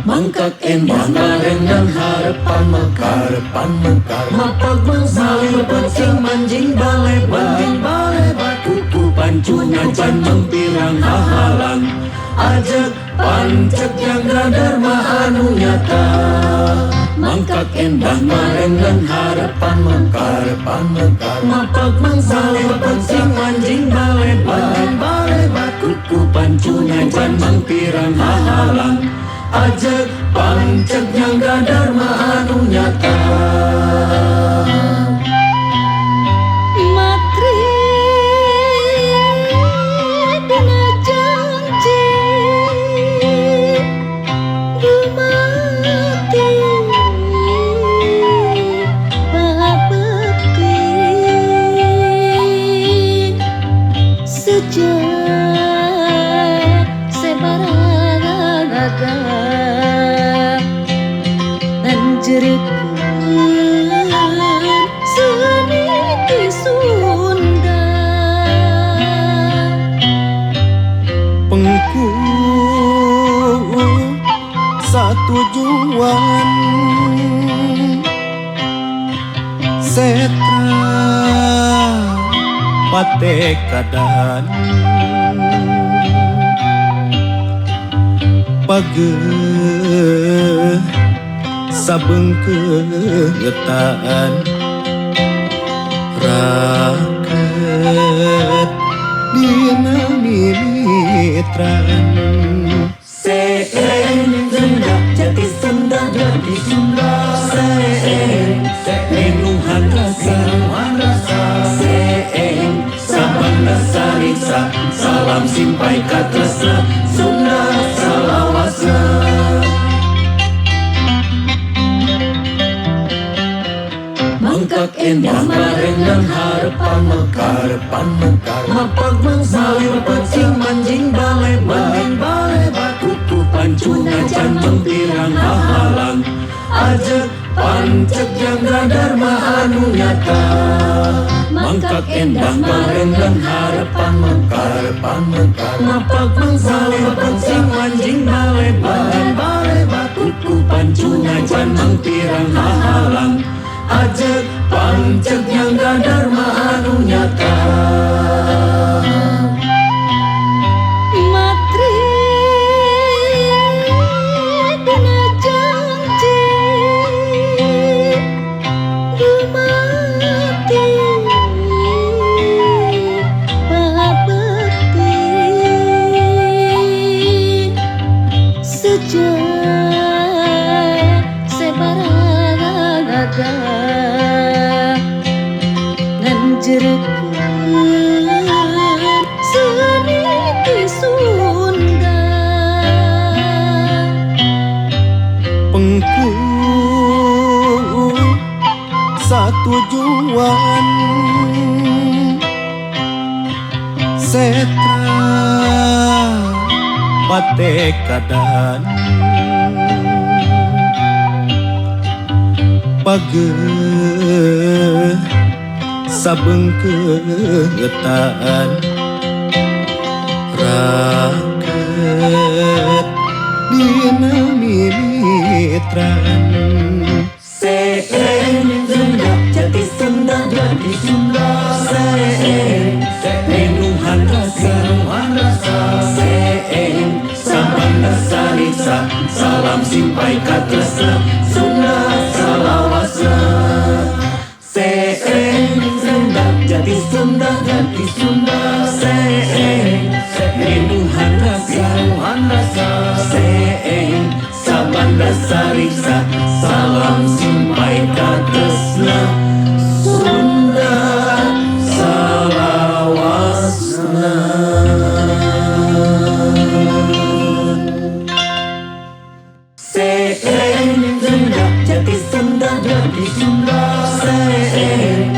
Mangkak endang bareng harapan mekar mapagmangsalir pancing manjing balai kuku pancu ngacan mempirang hahalang ajak pancek yang dharma anu nyata. Mangkak endang bareng harapan mekar mapagmangsalir pancing manjing balai kuku pancu ngacan mempirang hahalang ajak pancek yang dharma anu nyata. Matri dina janji dumati babekti sejak sebaraga anjirikeun seni ti Sunda Pengku satujuan setra patekadan pageuh sabengketaan raket dina mimitran seeng Sunda jati Sunda seeng menuhan rasa seeng sabanda sariksa salam simpai katresna Sunda salawasna. Mangkak endang bareng harapan mekar mapagmangsalir pancing manjing balai kuku pancu ngacan mempirang hahalang ajak pancek yang dharma anu nyata. Mangkak endang bareng harapan mekar mapagmangsalir pancing manjing balai kuku pancu ngacan mempirang hahalang ajak pancek yang dharma anu nyata. Matri dina janji dumati babekti sejak sebaraga nganjirikeun seni ti Sunda Pengku satujuan setra patekadan pageuh sabengketaan raket dina mimitran seeng Sunda jati Sunda seeng menuhan rasa seeng sabanda sariksa salam simpai katresna Sunda salawasna. Seeng Sunda jati Sunda seeng menuhan rasa seeng sabanda sariksa salam simpai katresna Sunda salawasna. Seeng Sunda jati Sunda seeng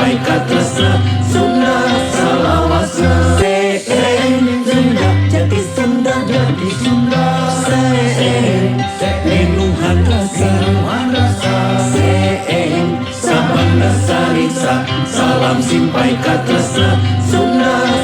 simpai katresna Sunda salawasna Sunda jati Sunda jati Sunda Menuhan rasa Sabanda sariksa salam simpai katresna Sunda